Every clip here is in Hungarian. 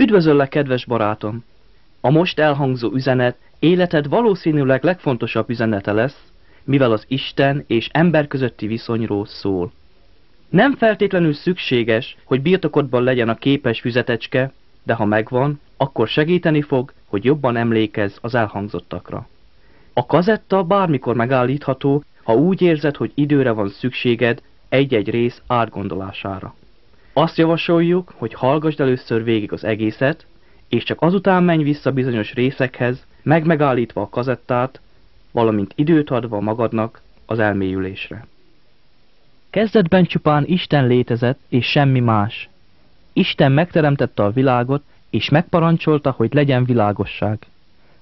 Üdvözöllek, kedves barátom! A most elhangzó üzenet életed valószínűleg legfontosabb üzenete lesz, mivel az Isten és ember közötti viszonyról szól. Nem feltétlenül szükséges, hogy birtokodban legyen a képes füzetecske, de ha megvan, akkor segíteni fog, hogy jobban emlékezz az elhangzottakra. A kazetta bármikor megállítható, ha úgy érzed, hogy időre van szükséged egy-egy rész átgondolására. Azt javasoljuk, hogy hallgassd először végig az egészet, és csak azután menj vissza bizonyos részekhez, megállítva a kazettát, valamint időt adva magadnak az elmélyülésre. Kezdetben csupán Isten létezett, és semmi más. Isten megteremtette a világot, és megparancsolta, hogy legyen világosság.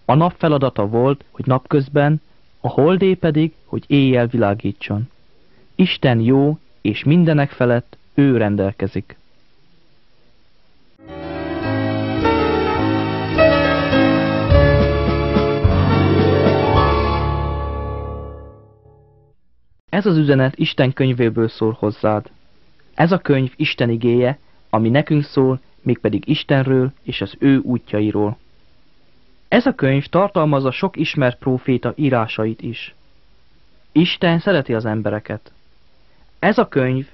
A nap feladata volt, hogy napközben, a holdé pedig, hogy éjjel világítson. Isten jó, és mindenek felett ő rendelkezik. Ez az üzenet Isten könyvéből szól hozzád. Ez a könyv Isten igéje, ami nekünk szól, mégpedig Istenről és az ő útjairól. Ez a könyv tartalmazza sok ismert próféta írásait is. Isten szereti az embereket. Ez a könyv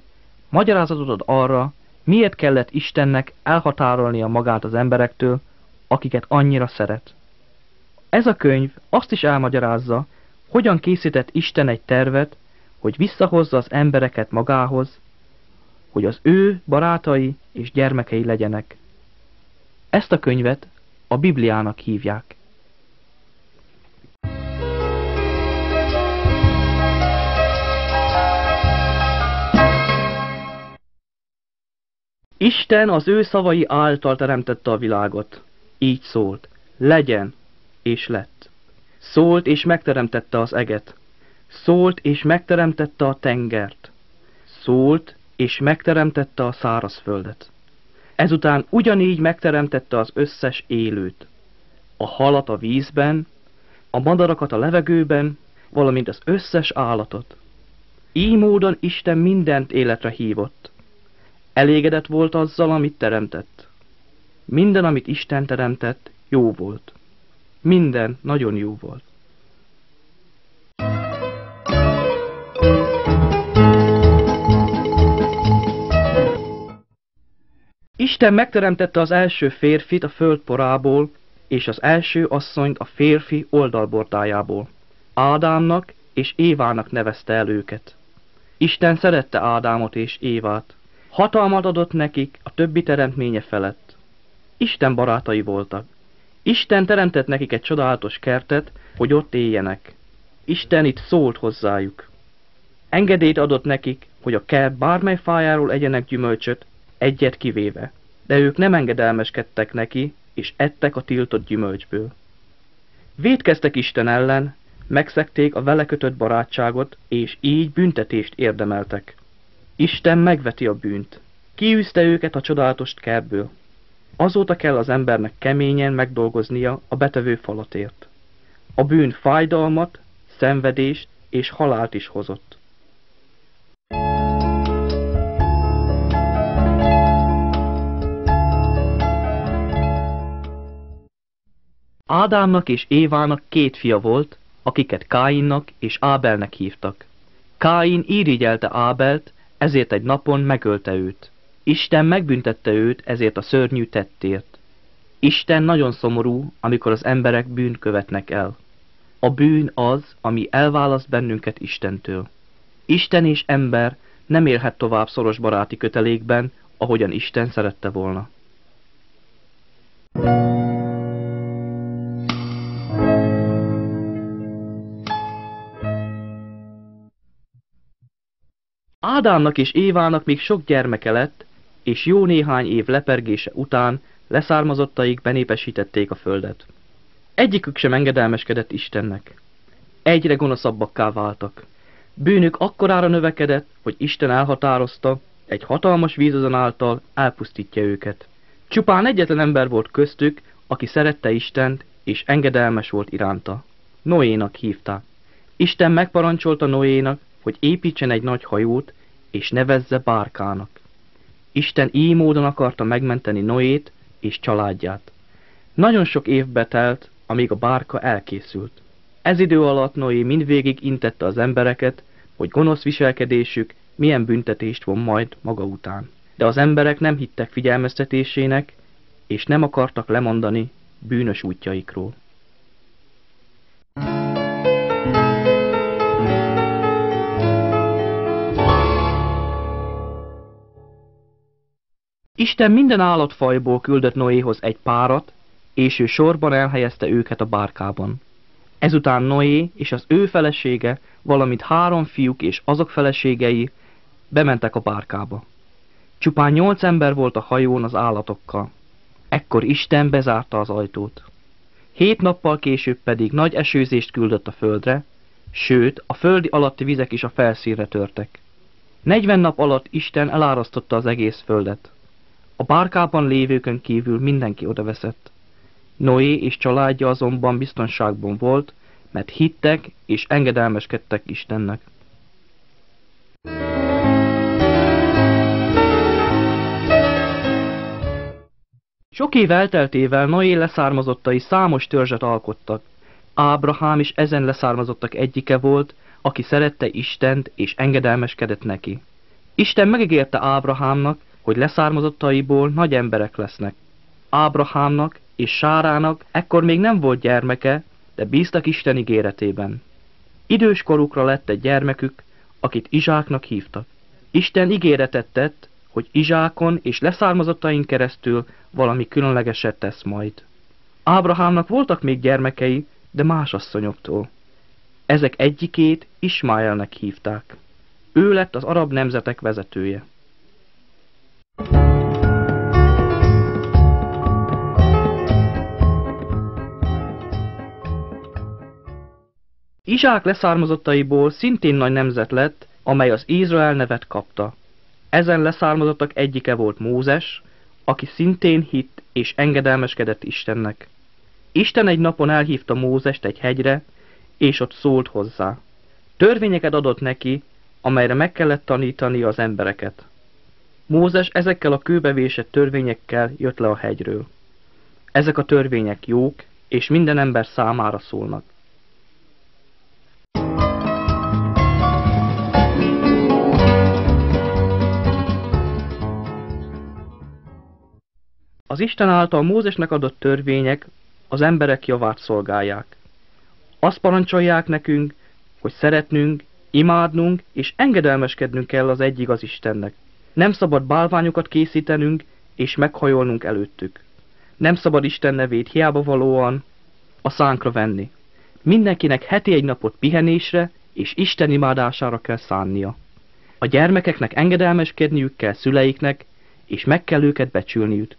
magyarázatot ad arra, miért kellett Istennek elhatárolnia magát az emberektől, akiket annyira szeret. Ez a könyv azt is elmagyarázza, hogyan készített Isten egy tervet, hogy visszahozza az embereket magához, hogy az ő barátai és gyermekei legyenek. Ezt a könyvet a Bibliának hívják. Isten az ő szavai által teremtette a világot. Így szólt: legyen, és lett. Szólt, és megteremtette az eget. Szólt, és megteremtette a tengert. Szólt, és megteremtette a szárazföldet. Ezután ugyanígy megteremtette az összes élőt. A halat a vízben, a madarakat a levegőben, valamint az összes állatot. Így módon Isten mindent életre hívott. Elégedett volt azzal, amit teremtett. Minden, amit Isten teremtett, jó volt. Minden nagyon jó volt. Isten megteremtette az első férfit a föld porából, és az első asszonyt a férfi oldalbordájából. Ádámnak és Évának nevezte el őket. Isten szerette Ádámot és Évát. Hatalmat adott nekik a többi teremtménye felett. Isten barátai voltak. Isten teremtett nekik egy csodálatos kertet, hogy ott éljenek. Isten itt szólt hozzájuk. Engedélyt adott nekik, hogy a kert bármely fájáról egyenek gyümölcsöt, egyet kivéve. De ők nem engedelmeskedtek neki, és ettek a tiltott gyümölcsből. Vétkeztek Isten ellen, megszegték a vele kötött barátságot, és így büntetést érdemeltek. Isten megveti a bűnt. Kiűzte őket a csodálatos kertből. Azóta kell az embernek keményen megdolgoznia a betevő falatért. A bűn fájdalmat, szenvedést és halált is hozott. Ádámnak és Évának 2 fia volt, akiket Káinnak és Ábelnek hívtak. Káin irigyelte Ábelt, ezért egy napon megölte őt. Isten megbüntette őt ezért a szörnyű tettért. Isten nagyon szomorú, amikor az emberek bűnt követnek el. A bűn az, ami elválaszt bennünket Istentől. Isten és ember nem élhet tovább szoros baráti kötelékben, ahogyan Isten szerette volna. Ádámnak és Évának még sok gyermeke lett, és jó néhány év lepergése után leszármazottaik benépesítették a földet. Egyikük sem engedelmeskedett Istennek. Egyre gonoszabbakká váltak. Bűnük akkorára növekedett, hogy Isten elhatározta, egy hatalmas vízözön által elpusztítja őket. Csupán egyetlen ember volt köztük, aki szerette Istent, és engedelmes volt iránta. Noénak hívták. Isten megparancsolta Noénak, hogy építsen egy nagy hajót, és nevezze bárkának. Isten így módon akarta megmenteni Noét, és családját. Nagyon sok évbe telt, amíg a bárka elkészült. Ez idő alatt Noé mindvégig intette az embereket, hogy gonosz viselkedésük milyen büntetést von majd maga után. De az emberek nem hittek figyelmeztetésének, és nem akartak lemondani bűnös útjaikról. Isten minden állatfajból küldött Noéhoz egy párat, és ő sorban elhelyezte őket a bárkában. Ezután Noé és az ő felesége, valamint 3 fiúk és azok feleségei bementek a bárkába. Csupán 8 ember volt a hajón az állatokkal. Ekkor Isten bezárta az ajtót. 7 nappal később pedig nagy esőzést küldött a földre, sőt, a földi alatti vizek is a felszínre törtek. 40 nap alatt Isten elárasztotta az egész földet. A bárkában lévőkön kívül mindenki odaveszett. Noé és családja azonban biztonságban volt, mert hittek és engedelmeskedtek Istennek. Sok év elteltével Noé leszármazottai számos törzset alkottak. Ábrahám is ezen leszármazottak egyike volt, aki szerette Istent és engedelmeskedett neki. Isten megígérte Ábrahámnak, hogy leszármazottaiból nagy emberek lesznek. Ábrahámnak és Sárának ekkor még nem volt gyermeke, de bíztak Isten ígéretében. Idős korukra lett egy gyermekük, akit Izsáknak hívtak. Isten ígéretet tett, hogy Izsákon és leszármazottain keresztül valami különlegeset tesz majd. Ábrahámnak voltak még gyermekei, de más asszonyoktól. Ezek egyikét Ismáelnek hívták. Ő lett az arab nemzetek vezetője. Izsák leszármazottaiból szintén nagy nemzet lett, amely az Izrael nevet kapta. Ezen leszármazottak egyike volt Mózes, aki szintén hitt és engedelmeskedett Istennek. Isten egy napon elhívta Mózest egy hegyre, és ott szólt hozzá. Törvényeket adott neki, amelyre meg kellett tanítani az embereket. Mózes ezekkel a kőbevésett törvényekkel jött le a hegyről. Ezek a törvények jók, és minden ember számára szólnak. Az Isten által Mózesnek adott törvények az emberek javát szolgálják. Azt parancsolják nekünk, hogy szeretnünk, imádnunk és engedelmeskednünk kell az egy igaz Istennek. Nem szabad bálványokat készítenünk és meghajolnunk előttük. Nem szabad Isten nevét hiába valóan a szánkra venni. Mindenkinek heti egy napot pihenésre és Isten imádására kell szánnia. A gyermekeknek engedelmeskedniük kell szüleiknek, és meg kell őket becsülniük.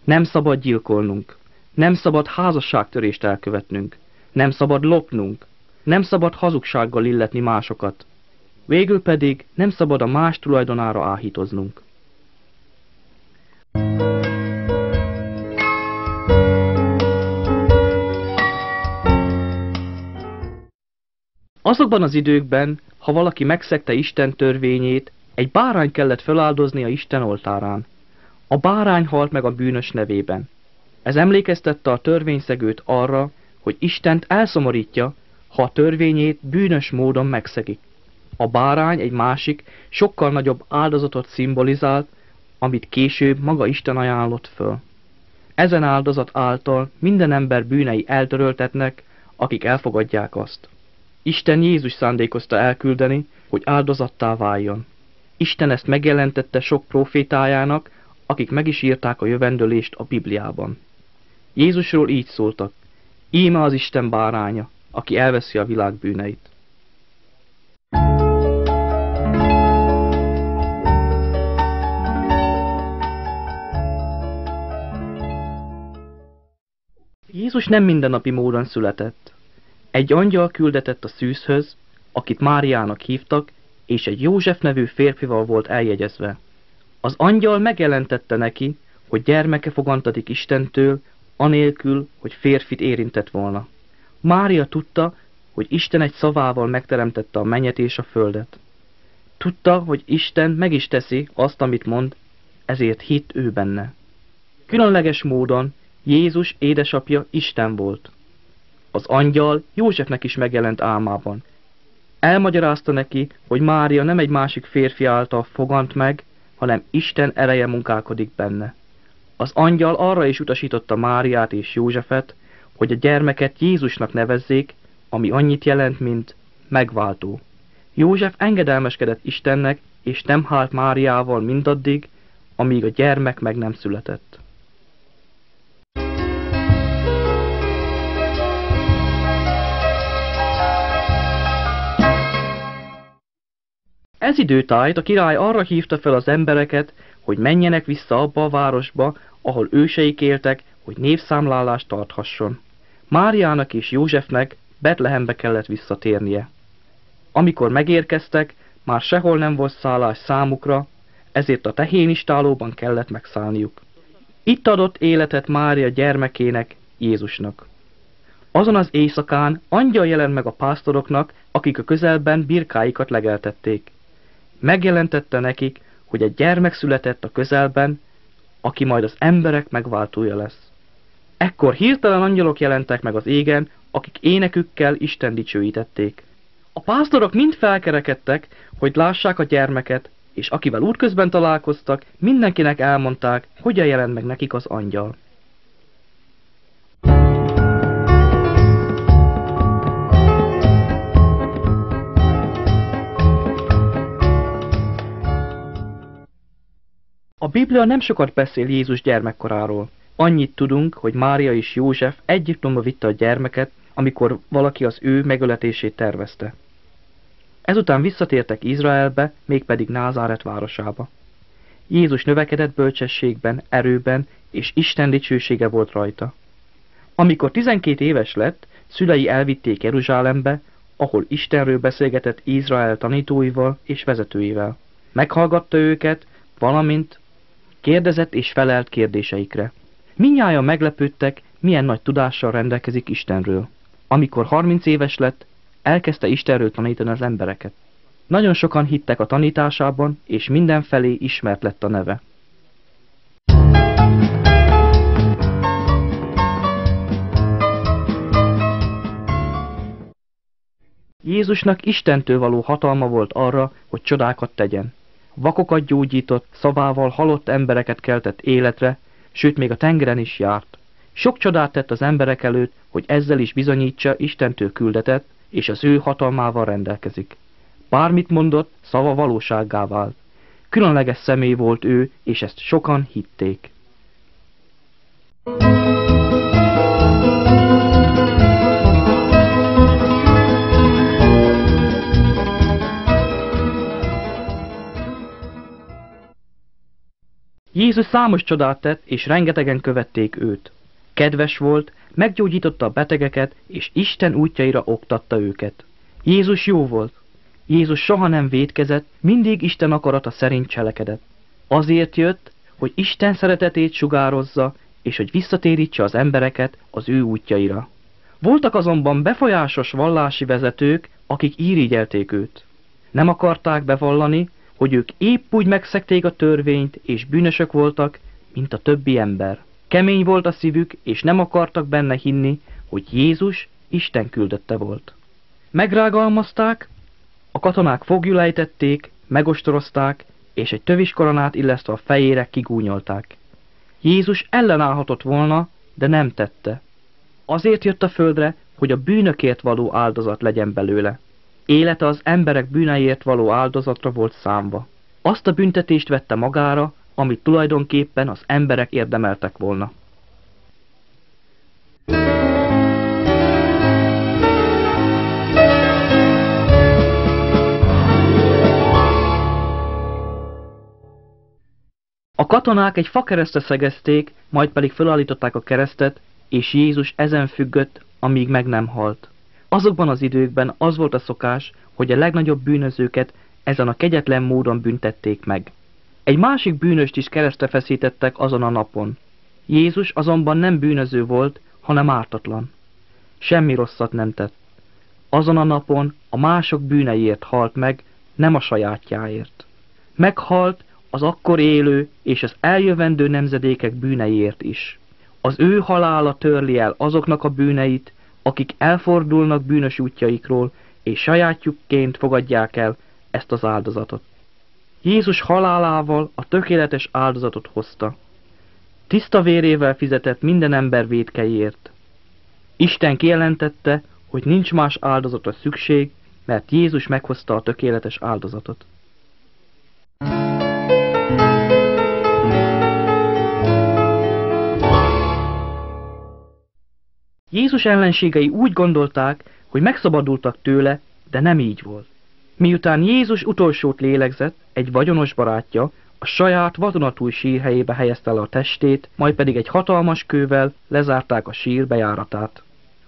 Nem szabad gyilkolnunk, nem szabad házasságtörést elkövetnünk, nem szabad lopnunk, nem szabad hazugsággal illetni másokat. Végül pedig nem szabad a más tulajdonára áhítoznunk. Azokban az időkben, ha valaki megszegte Isten törvényét, egy bárány kellett feláldoznia Isten oltárán. A bárány halt meg a bűnös nevében. Ez emlékeztette a törvényszegőt arra, hogy Istent elszomorítja, ha a törvényét bűnös módon megszegik. A bárány egy másik, sokkal nagyobb áldozatot szimbolizált, amit később maga Isten ajánlott föl. Ezen áldozat által minden ember bűnei eltöröltetnek, akik elfogadják azt. Isten Jézus szándékozta elküldeni, hogy áldozattá váljon. Isten ezt megjelentette sok profétájának, akik meg is írták a jövendőlést a Bibliában. Jézusról így szóltak: íme az Isten báránya, aki elveszi a világ bűneit. Jézus nem mindennapi módon született. Egy angyal küldetett a szűzhöz, akit Máriának hívtak, és egy József nevű férfival volt eljegyezve. Az angyal megjelentette neki, hogy gyermeke fogantatik Istentől, anélkül, hogy férfit érintett volna. Mária tudta, hogy Isten egy szavával megteremtette a mennyet és a földet. Tudta, hogy Isten meg is teszi azt, amit mond, ezért hitt ő benne. Különleges módon Jézus édesapja Isten volt. Az angyal Józsefnek is megjelent álmában. Elmagyarázta neki, hogy Mária nem egy másik férfi által fogant meg, hanem Isten ereje munkálkodik benne. Az angyal arra is utasította Máriát és Józsefet, hogy a gyermeket Jézusnak nevezzék, ami annyit jelent, mint megváltó. József engedelmeskedett Istennek, és nem hált Máriával mindaddig, amíg a gyermek meg nem született. Ez időtájt a király arra hívta fel az embereket, hogy menjenek vissza abba a városba, ahol őseik éltek, hogy névszámlálást tarthasson. Máriának és Józsefnek Betlehembe kellett visszatérnie. Amikor megérkeztek, már sehol nem volt szállás számukra, ezért a tehénistálóban kellett megszállniuk. Itt adott életet Mária gyermekének, Jézusnak. Azon az éjszakán angyal jelent meg a pásztoroknak, akik a közelben birkáikat legeltették. Megjelentette nekik, hogy egy gyermek született a közelben, aki majd az emberek megváltója lesz. Ekkor hirtelen angyalok jelentek meg az égen, akik énekükkel Isten dicsőítették. A pásztorok mind felkerekedtek, hogy lássák a gyermeket, és akivel útközben találkoztak, mindenkinek elmondták, hogyan jelent meg nekik az angyal. A Biblia nem sokat beszél Jézus gyermekkoráról. Annyit tudunk, hogy Mária és József Egyiptomba vitte a gyermeket, amikor valaki az ő megöletését tervezte. Ezután visszatértek Izraelbe, mégpedig Názáret városába. Jézus növekedett bölcsességben, erőben, és Isten dicsősége volt rajta. Amikor 12 éves lett, szülei elvitték Jeruzsálembe, ahol Istenről beszélgetett Izrael tanítóival és vezetőivel. Meghallgatta őket, valamint kérdezett és felelt kérdéseikre. Mindnyájan meglepődtek, milyen nagy tudással rendelkezik Istenről. Amikor 30 éves lett, elkezdte Istenről tanítani az embereket. Nagyon sokan hittek a tanításában, és mindenfelé ismert lett a neve. Jézusnak Istentől való hatalma volt arra, hogy csodákat tegyen. Vakokat gyógyított, szavával halott embereket keltett életre, sőt még a tengeren is járt. Sok csodát tett az emberek előtt, hogy ezzel is bizonyítsa, Istentől küldetett, és az ő hatalmával rendelkezik. Bármit mondott, szava valósággá vált. Különleges személy volt ő, és ezt sokan hitték. Jézus számos csodát tett, és rengetegen követték őt. Kedves volt, meggyógyította a betegeket, és Isten útjaira oktatta őket. Jézus jó volt. Jézus soha nem vétkezett, mindig Isten akarata szerint cselekedett. Azért jött, hogy Isten szeretetét sugározza, és hogy visszatérítse az embereket az ő útjaira. Voltak azonban befolyásos vallási vezetők, akik irigyelték őt. Nem akarták bevallani, hogy ők épp úgy megszegték a törvényt, és bűnösök voltak, mint a többi ember. Kemény volt a szívük, és nem akartak benne hinni, hogy Jézus Isten küldötte volt. Megrágalmazták, a katonák foglyul ejtették, megostorozták, és egy töviskoronát illesztve a fejére kigúnyolták. Jézus ellenállhatott volna, de nem tette. Azért jött a földre, hogy a bűnökért való áldozat legyen belőle. Élete az emberek bűneiért való áldozatra volt számva. Azt a büntetést vette magára, amit tulajdonképpen az emberek érdemeltek volna. A katonák egy fakeresztre szegezték, majd pedig felállították a keresztet, és Jézus ezen függött, amíg meg nem halt. Azokban az időkben az volt a szokás, hogy a legnagyobb bűnözőket ezen a kegyetlen módon büntették meg. Egy másik bűnöst is keresztre feszítettek azon a napon. Jézus azonban nem bűnöző volt, hanem ártatlan. Semmi rosszat nem tett. Azon a napon a mások bűneiért halt meg, nem a sajátjáért. Meghalt az akkor élő és az eljövendő nemzedékek bűneiért is. Az ő halála törli el azoknak a bűneit, akik elfordulnak bűnös útjaikról, és sajátjukként fogadják el ezt az áldozatot. Jézus halálával a tökéletes áldozatot hozta. Tiszta vérével fizetett minden ember vétkeiért. Isten kijelentette, hogy nincs más áldozatra szükség, mert Jézus meghozta a tökéletes áldozatot. Jézus ellenségei úgy gondolták, hogy megszabadultak tőle, de nem így volt. Miután Jézus utolsót lélegzett, egy vagyonos barátja a saját vadonatúj sírhelyébe helyezte le a testét, majd pedig egy hatalmas kővel lezárták a sír bejáratát.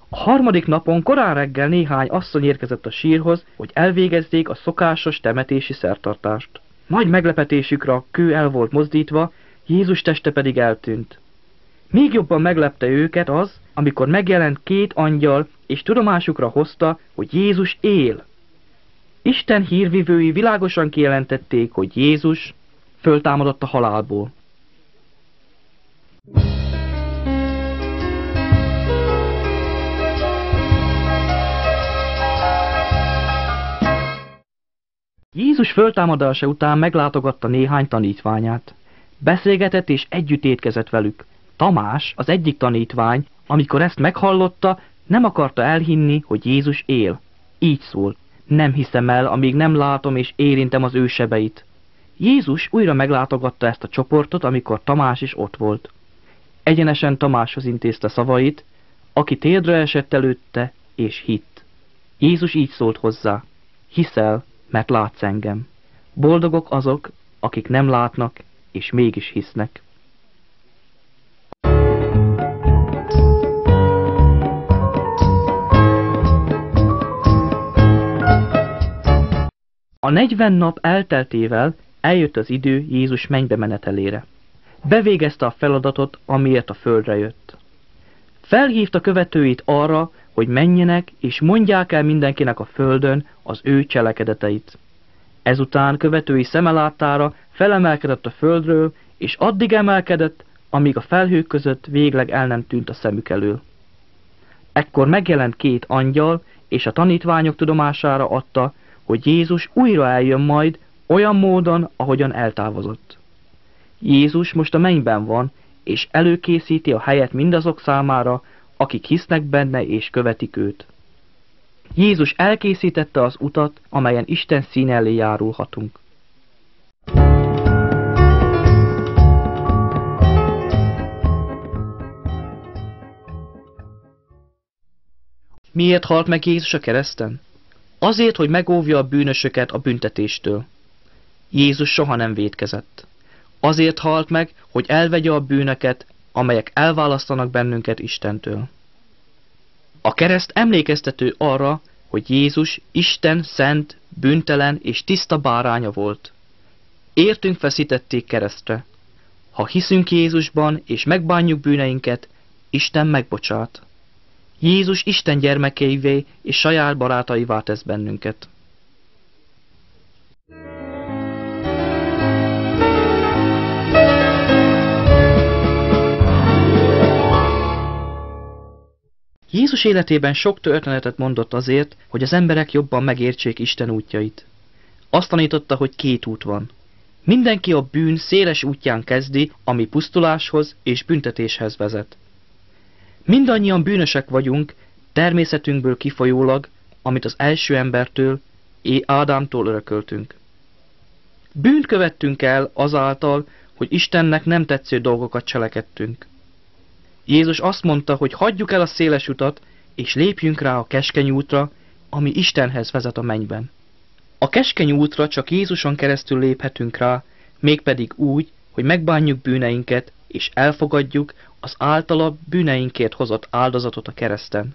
A harmadik napon korán reggel néhány asszony érkezett a sírhoz, hogy elvégezzék a szokásos temetési szertartást. Nagy meglepetésükre a kő el volt mozdítva, Jézus teste pedig eltűnt. Még jobban meglepte őket az, amikor megjelent két angyal, és tudomásukra hozta, hogy Jézus él. Isten hírvivői világosan kijelentették, hogy Jézus föltámadott a halálból. Jézus föltámadása után meglátogatta néhány tanítványát. Beszélgetett és együtt étkezett velük. Tamás, az egyik tanítvány, amikor ezt meghallotta, nem akarta elhinni, hogy Jézus él. Így szólt: nem hiszem el, amíg nem látom és érintem az ő sebeit. Jézus újra meglátogatta ezt a csoportot, amikor Tamás is ott volt. Egyenesen Tamáshoz intézte szavait, aki térdre esett előtte és hitt. Jézus így szólt hozzá: hiszel, mert látsz engem. Boldogok azok, akik nem látnak és mégis hisznek. A 40 nap elteltével eljött az idő Jézus mennybe menetelére. Bevégezte a feladatot, amiért a földre jött. Felhívta követőit arra, hogy menjenek és mondják el mindenkinek a földön az ő cselekedeteit. Ezután követői szeme láttára felemelkedett a földről, és addig emelkedett, amíg a felhők között végleg el nem tűnt a szemük elől. Ekkor megjelent két angyal, és a tanítványok tudomására adta, hogy Jézus újra eljön majd olyan módon, ahogyan eltávozott. Jézus most a mennyben van, és előkészíti a helyet mindazok számára, akik hisznek benne és követik őt. Jézus elkészítette az utat, amelyen Isten színe elé járulhatunk. Miért halt meg Jézus a kereszten? Azért, hogy megóvja a bűnösöket a büntetéstől. Jézus soha nem vétkezett. Azért halt meg, hogy elvegye a bűnöket, amelyek elválasztanak bennünket Istentől. A kereszt emlékeztető arra, hogy Jézus Isten szent, bűntelen és tiszta báránya volt. Értünk feszítették keresztre. Ha hiszünk Jézusban és megbánjuk bűneinket, Isten megbocsát. Jézus Isten gyermekeivé és saját barátaivá tesz bennünket. Jézus életében sok történetet mondott azért, hogy az emberek jobban megértsék Isten útjait. Azt tanította, hogy két út van. Mindenki a bűn széles útján kezdi, ami pusztuláshoz és büntetéshez vezet. Mindannyian bűnösek vagyunk, természetünkből kifolyólag, amit az első embertől, Ádámtól örököltünk. Bűnt követtünk el azáltal, hogy Istennek nem tetsző dolgokat cselekedtünk. Jézus azt mondta, hogy hagyjuk el a széles utat, és lépjünk rá a keskeny útra, ami Istenhez vezet a mennyben. A keskeny útra csak Jézuson keresztül léphetünk rá, mégpedig úgy, hogy megbánjuk bűneinket, és elfogadjuk az általa bűneinkért hozott áldozatot a kereszten.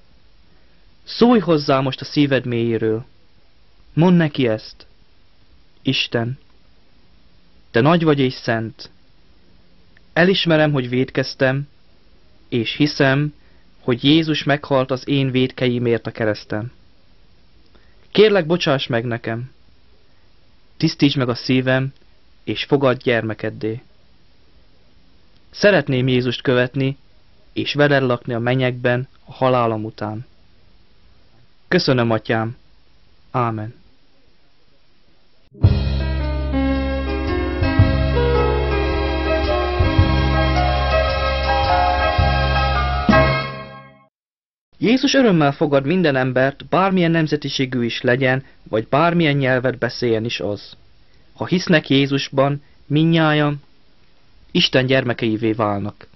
Szólj hozzá most a szíved mélyéről. Mondd neki ezt. Isten, te nagy vagy és szent. Elismerem, hogy vétkeztem, és hiszem, hogy Jézus meghalt az én vétkeimért a kereszten. Kérlek, bocsáss meg nekem. Tisztítsd meg a szívem, és fogadj gyermekeddé. Szeretném Jézust követni, és veled lakni a mennyekben a halálom után. Köszönöm, Atyám. Ámen. Jézus örömmel fogad minden embert, bármilyen nemzetiségű is legyen, vagy bármilyen nyelvet beszéljen is az. Ha hisznek Jézusban, mindnyájan Isten gyermekeivé válnak.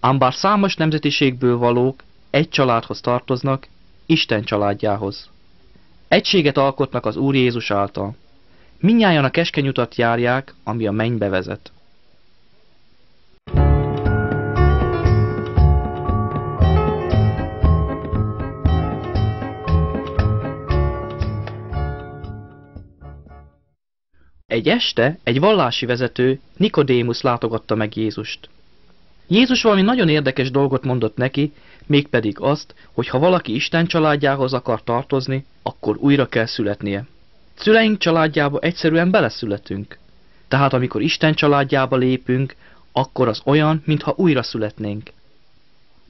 Ám bár számos nemzetiségből valók egy családhoz tartoznak, Isten családjához. Egységet alkotnak az Úr Jézus által. Mindnyájan a keskeny utat járják, ami a mennybe vezet. Egy este egy vallási vezető, Nikodémusz látogatta meg Jézust. Jézus valami nagyon érdekes dolgot mondott neki, mégpedig azt, hogy ha valaki Isten családjához akar tartozni, akkor újra kell születnie. Szüleink családjába egyszerűen beleszületünk. Tehát amikor Isten családjába lépünk, akkor az olyan, mintha újra születnénk.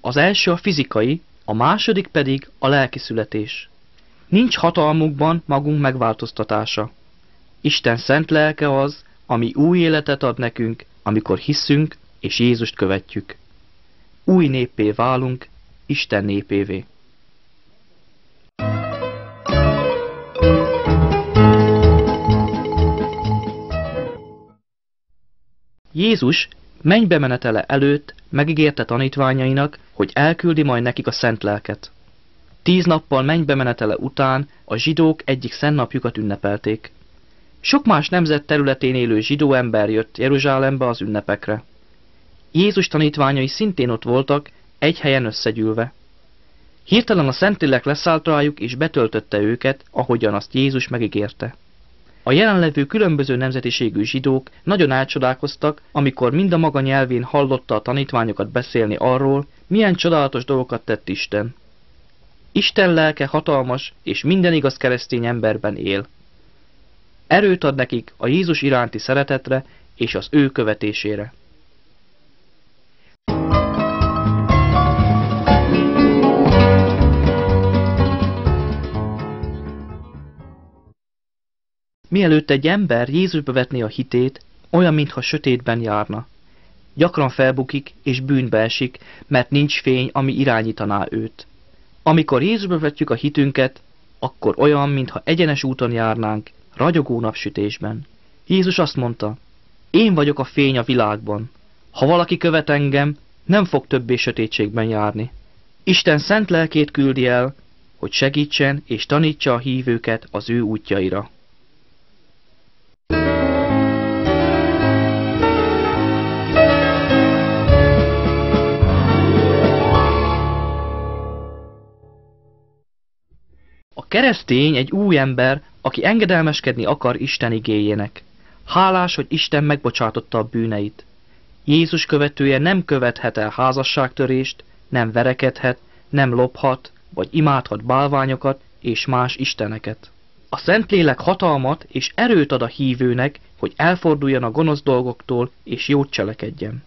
Az első a fizikai, a második pedig a lelki születés. Nincs hatalmukban magunk megváltoztatása. Isten szent lelke az, ami új életet ad nekünk, amikor hiszünk és Jézust követjük. Új néppé válunk, Isten népévé. Jézus mennybe menetele előtt megígérte tanítványainak, hogy elküldi majd nekik a szent lelket. 10 nappal mennybe menetele után a zsidók egyik szentnapjukat ünnepelték. Sok más nemzet területén élő zsidó ember jött Jeruzsálembe az ünnepekre. Jézus tanítványai szintén ott voltak, egy helyen összegyűlve. Hirtelen a Szentlélek leszállt rájuk és betöltötte őket, ahogyan azt Jézus megígérte. A jelenlevő különböző nemzetiségű zsidók nagyon elcsodálkoztak, amikor mind a maga nyelvén hallotta a tanítványokat beszélni arról, milyen csodálatos dolgokat tett Isten. Isten lelke hatalmas és minden igaz keresztény emberben él. Erőt ad nekik a Jézus iránti szeretetre és az ő követésére. Mielőtt egy ember Jézusba vetné a hitét, olyan, mintha sötétben járna. Gyakran felbukik és bűnbe esik, mert nincs fény, ami irányítaná őt. Amikor Jézusba vetjük a hitünket, akkor olyan, mintha egyenes úton járnánk, ragyogó napsütésben. Jézus azt mondta, én vagyok a fény a világban. Ha valaki követ engem, nem fog többé sötétségben járni. Isten szent lelkét küldi el, hogy segítsen és tanítsa a hívőket az ő útjaira. A keresztény egy új ember, aki engedelmeskedni akar Isten igéjének. Hálás, hogy Isten megbocsátotta a bűneit. Jézus követője nem követhet el házasságtörést, nem verekedhet, nem lophat, vagy imádhat bálványokat és más isteneket. A Szentlélek hatalmat és erőt ad a hívőnek, hogy elforduljon a gonosz dolgoktól és jót cselekedjen.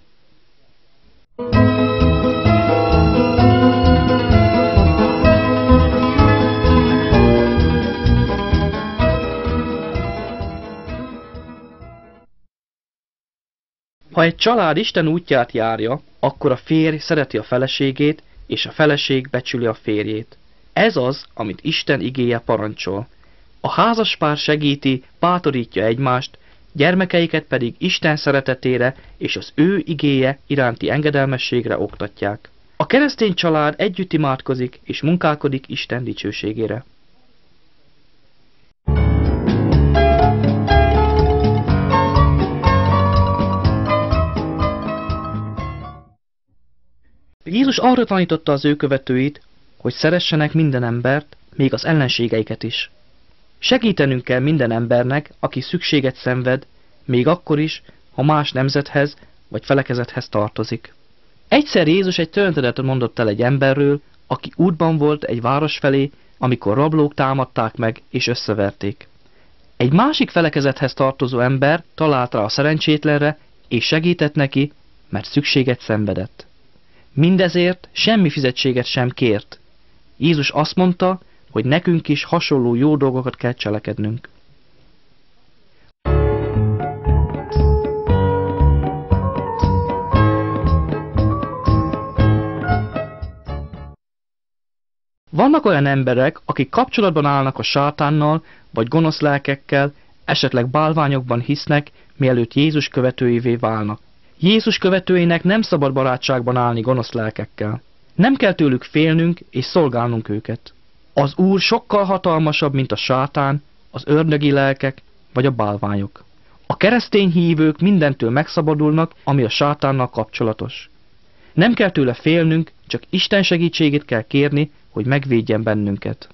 Ha egy család Isten útját járja, akkor a férj szereti a feleségét, és a feleség becsüli a férjét. Ez az, amit Isten igéje parancsol. A házaspár segíti, bátorítja egymást, gyermekeiket pedig Isten szeretetére és az ő igéje iránti engedelmességre oktatják. A keresztény család együtt imádkozik és munkálkodik Isten dicsőségére. Jézus arra tanította az ő követőit, hogy szeressenek minden embert, még az ellenségeiket is. Segítenünk kell minden embernek, aki szükséget szenved, még akkor is, ha más nemzethez vagy felekezethez tartozik. Egyszer Jézus egy történetet mondott el egy emberről, aki útban volt egy város felé, amikor rablók támadták meg és összeverték. Egy másik felekezethez tartozó ember talált rá a szerencsétlenre, és segített neki, mert szükséget szenvedett. Mindezért semmi fizetséget sem kért. Jézus azt mondta, hogy nekünk is hasonló jó dolgokat kell cselekednünk. Vannak olyan emberek, akik kapcsolatban állnak a sátánnal, vagy gonosz lelkekkel, esetleg bálványokban hisznek, mielőtt Jézus követőivé válnak. Jézus követőinek nem szabad barátságban állni gonosz lelkekkel. Nem kell tőlük félnünk és szolgálnunk őket. Az Úr sokkal hatalmasabb, mint a sátán, az ördögi lelkek vagy a bálványok. A keresztény hívők mindentől megszabadulnak, ami a sátánnal kapcsolatos. Nem kell tőle félnünk, csak Isten segítségét kell kérni, hogy megvédjen bennünket.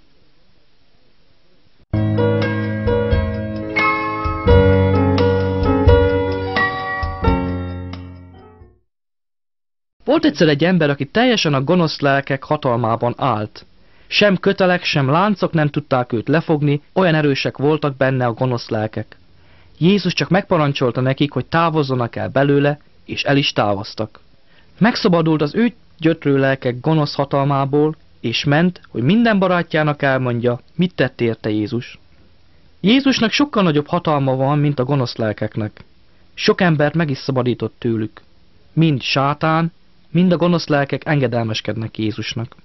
Volt egyszer egy ember, aki teljesen a gonosz lelkek hatalmában állt. Sem kötelek, sem láncok nem tudták őt lefogni, olyan erősek voltak benne a gonosz lelkek. Jézus csak megparancsolta nekik, hogy távozzanak el belőle, és el is távoztak. Megszabadult az ő gyötrő lelkek gonosz hatalmából, és ment, hogy minden barátjának elmondja, mit tett érte Jézus. Jézusnak sokkal nagyobb hatalma van, mint a gonosz lelkeknek. Sok embert meg is szabadított tőlük. Mind sátán, mind a gonosz lelkek engedelmeskednek Jézusnak.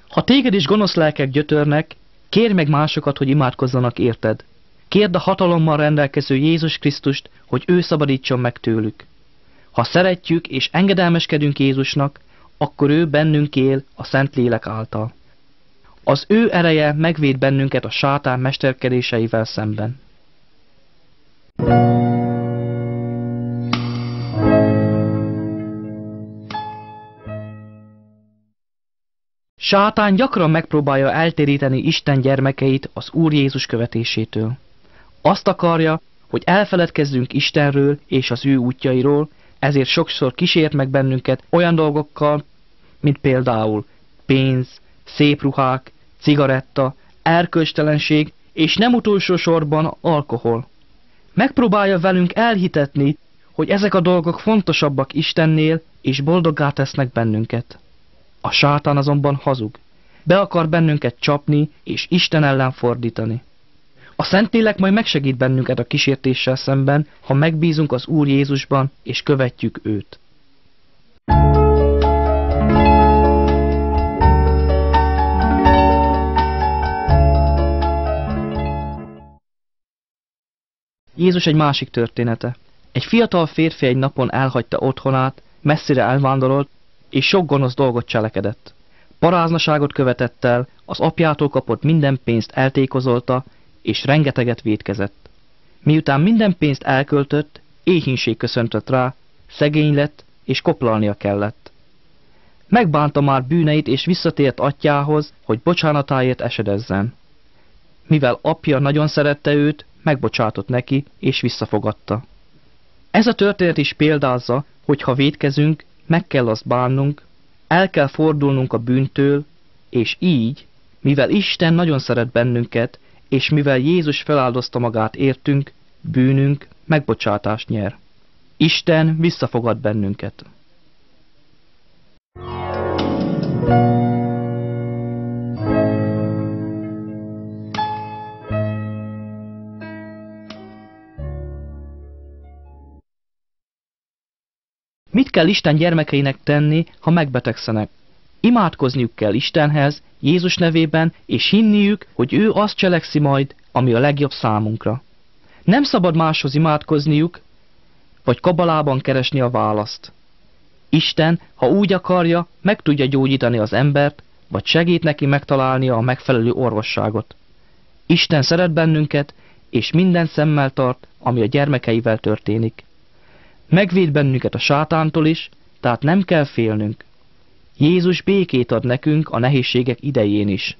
Ha téged is gonosz lelkek gyötörnek, kérj meg másokat, hogy imádkozzanak érted. Kérd a hatalommal rendelkező Jézus Krisztust, hogy ő szabadítson meg tőlük. Ha szeretjük és engedelmeskedünk Jézusnak, akkor ő bennünk él a Szentlélek által. Az ő ereje megvéd bennünket a sátán mesterkedéseivel szemben. Sátán gyakran megpróbálja eltéríteni Isten gyermekeit az Úr Jézus követésétől. Azt akarja, hogy elfeledkezzünk Istenről és az ő útjairól, ezért sokszor kísért meg bennünket olyan dolgokkal, mint például pénz, szép ruhák, cigaretta, erkölcstelenség, és nem utolsó sorban alkohol. Megpróbálja velünk elhitetni, hogy ezek a dolgok fontosabbak Istennél, és boldoggá tesznek bennünket. A sátán azonban hazug. Be akar bennünket csapni, és Isten ellen fordítani. A Szentlélek majd megsegít bennünket a kísértéssel szemben, ha megbízunk az Úr Jézusban, és követjük őt. Jézus egy másik története. Egy fiatal férfi egy napon elhagyta otthonát, messzire elvándorolt, és sok gonosz dolgot cselekedett. Paráznaságot követett el, az apjától kapott minden pénzt eltékozolta, és rengeteget vétkezett. Miután minden pénzt elköltött, éhínség köszöntött rá, szegény lett, és koplalnia kellett. Megbánta már bűneit, és visszatért atyjához, hogy bocsánatáért esedezzen. Mivel apja nagyon szerette őt, megbocsátott neki, és visszafogadta. Ez a történet is példázza, hogy ha vétkezünk, meg kell azt bánnunk, el kell fordulnunk a bűntől, és így, mivel Isten nagyon szeret bennünket, és mivel Jézus feláldozta magát értünk, bűnünk megbocsátást nyer. Isten visszafogad bennünket. Mit kell Isten gyermekeinek tenni, ha megbetegszenek? Imádkozniuk kell Istenhez, Jézus nevében, és hinniük, hogy ő azt cselekszi majd, ami a legjobb számunkra. Nem szabad máshoz imádkozniuk, vagy kabalában keresni a választ. Isten, ha úgy akarja, meg tudja gyógyítani az embert, vagy segít neki megtalálnia a megfelelő orvosságot. Isten szeret bennünket, és minden szemmel tart, ami a gyermekeivel történik. Megvéd bennünket a sátántól is, tehát nem kell félnünk. Jézus békét ad nekünk a nehézségek idején is.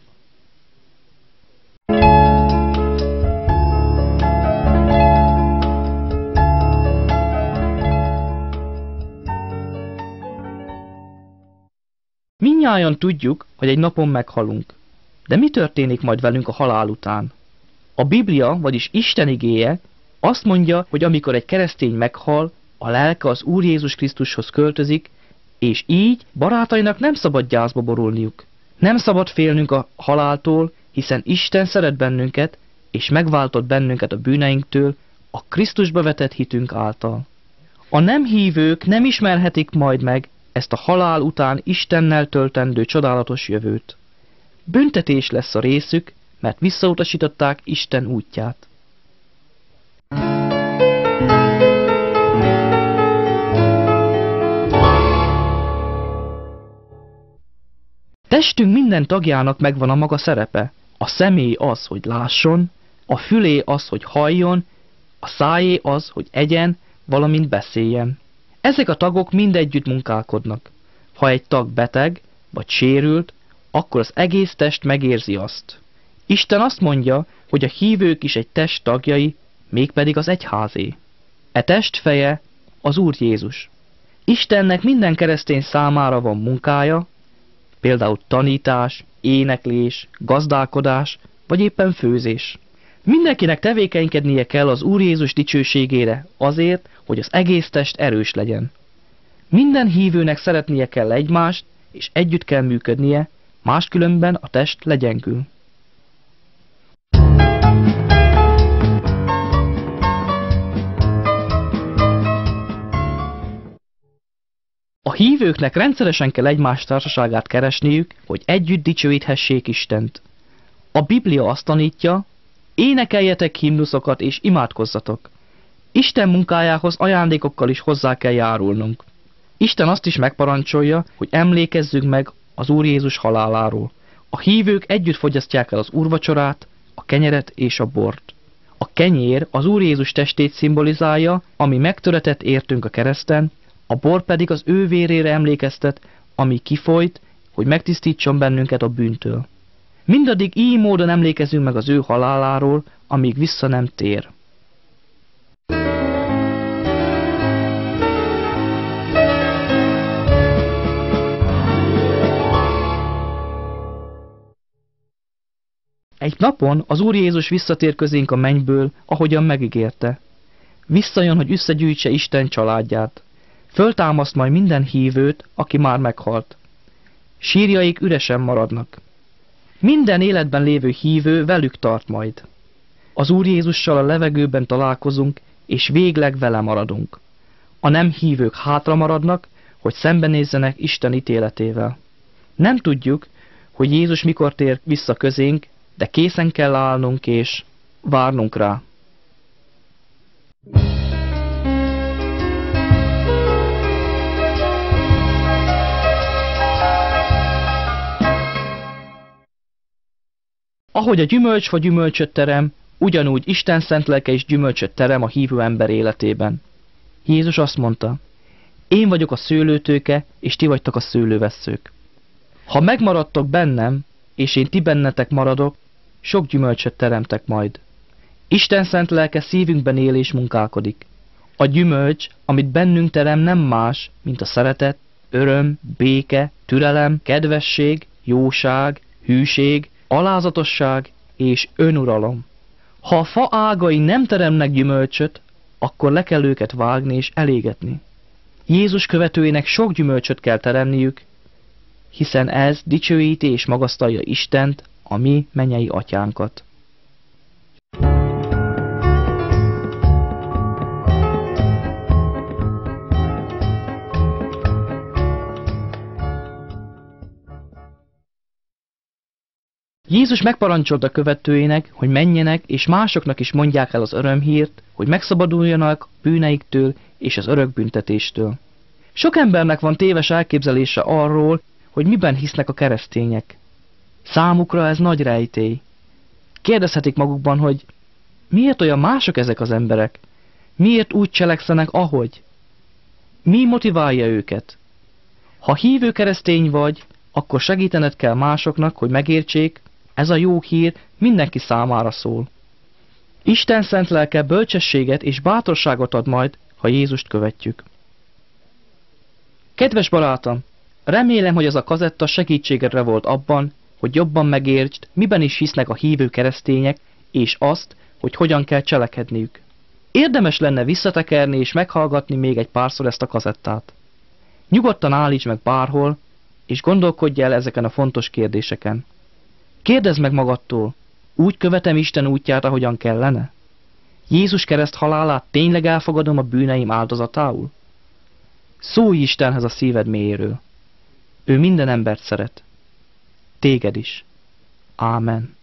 Mindnyájan tudjuk, hogy egy napon meghalunk. De mi történik majd velünk a halál után? A Biblia, vagyis Isten igéje azt mondja, hogy amikor egy keresztény meghal, a lelke az Úr Jézus Krisztushoz költözik, és így barátainak nem szabad gyászba borulniuk. Nem szabad félnünk a haláltól, hiszen Isten szeret bennünket, és megváltott bennünket a bűneinktől a Krisztusba vetett hitünk által. A nem hívők nem ismerhetik majd meg ezt a halál után Istennel töltendő csodálatos jövőt. Büntetés lesz a részük, mert visszautasították Isten útját. Testünk minden tagjának megvan a maga szerepe. A személy az, hogy lásson, a fülé az, hogy halljon, a szájé az, hogy egyen, valamint beszéljen. Ezek a tagok mind együtt munkálkodnak. Ha egy tag beteg vagy sérült, akkor az egész test megérzi azt. Isten azt mondja, hogy a hívők is egy test tagjai, mégpedig az egyházé. E test feje az Úr Jézus. Istennek minden keresztény számára van munkája, például tanítás, éneklés, gazdálkodás, vagy éppen főzés. Mindenkinek tevékenykednie kell az Úr Jézus dicsőségére azért, hogy az egész test erős legyen. Minden hívőnek szeretnie kell egymást, és együtt kell működnie, máskülönben a test legyengül. A hívőknek rendszeresen kell egymás társaságát keresniük, hogy együtt dicsőíthessék Istent. A Biblia azt tanítja, énekeljetek himnuszokat és imádkozzatok. Isten munkájához ajándékokkal is hozzá kell járulnunk. Isten azt is megparancsolja, hogy emlékezzünk meg az Úr Jézus haláláról. A hívők együtt fogyasztják el az úrvacsorát, a kenyeret és a bort. A kenyér az Úr Jézus testét szimbolizálja, ami megtöretett értünk a kereszten, a bor pedig az ő vérére emlékeztet, ami kifolyt, hogy megtisztítson bennünket a bűntől. Mindaddig így módon emlékezünk meg az ő haláláról, amíg vissza nem tér. Egy napon az Úr Jézus visszatér közénk a mennyből, ahogyan megígérte. Visszajön, hogy összegyűjtse Isten családját. Föltámaszt majd minden hívőt, aki már meghalt. Sírjaik üresen maradnak. Minden életben lévő hívő velük tart majd. Az Úr Jézussal a levegőben találkozunk, és végleg vele maradunk. A nem hívők hátra maradnak, hogy szembenézzenek Isten ítéletével. Nem tudjuk, hogy Jézus mikor tér vissza közénk, de készen kell állnunk és várnunk rá. Ahogy a gyümölcsfa gyümölcsöt terem, ugyanúgy Isten szent lelke is gyümölcsöt terem a hívő ember életében. Jézus azt mondta, én vagyok a szőlőtőke, és ti vagytok a szőlővesszők. Ha megmaradtok bennem, és én ti bennetek maradok, sok gyümölcsöt teremtek majd. Isten szent lelke szívünkben él és munkálkodik. A gyümölcs, amit bennünk terem, nem más, mint a szeretet, öröm, béke, türelem, kedvesség, jóság, hűség, alázatosság és önuralom. Ha a fa ágai nem teremnek gyümölcsöt, akkor le kell őket vágni és elégetni. Jézus követőinek sok gyümölcsöt kell teremniük, hiszen ez dicsőíti és magasztalja Istent, a mi mennyei atyánkat. Jézus megparancsolta követőinek, hogy menjenek és másoknak is mondják el az örömhírt, hogy megszabaduljanak bűneiktől és az örökbüntetéstől. Sok embernek van téves elképzelése arról, hogy miben hisznek a keresztények. Számukra ez nagy rejtély. Kérdezhetik magukban, hogy miért olyan mások ezek az emberek? Miért úgy cselekszenek, ahogy? Mi motiválja őket? Ha hívő keresztény vagy, akkor segítened kell másoknak, hogy megértsék, ez a jó hír mindenki számára szól. Isten szent lelke bölcsességet és bátorságot ad majd, ha Jézust követjük. Kedves barátom, remélem, hogy ez a kazetta segítségedre volt abban, hogy jobban megértsd, miben is hisznek a hívő keresztények, és azt, hogy hogyan kell cselekedniük. Érdemes lenne visszatekerni és meghallgatni még egy párszor ezt a kazettát. Nyugodtan állíts meg bárhol, és gondolkodj el ezeken a fontos kérdéseken. Kérdezd meg magadtól, úgy követem Isten útját, ahogyan kellene? Jézus kereszt halálát tényleg elfogadom a bűneim áldozatául? Szólj Istenhez a szíved mélyéről. Ő minden embert szeret. Téged is. Ámen.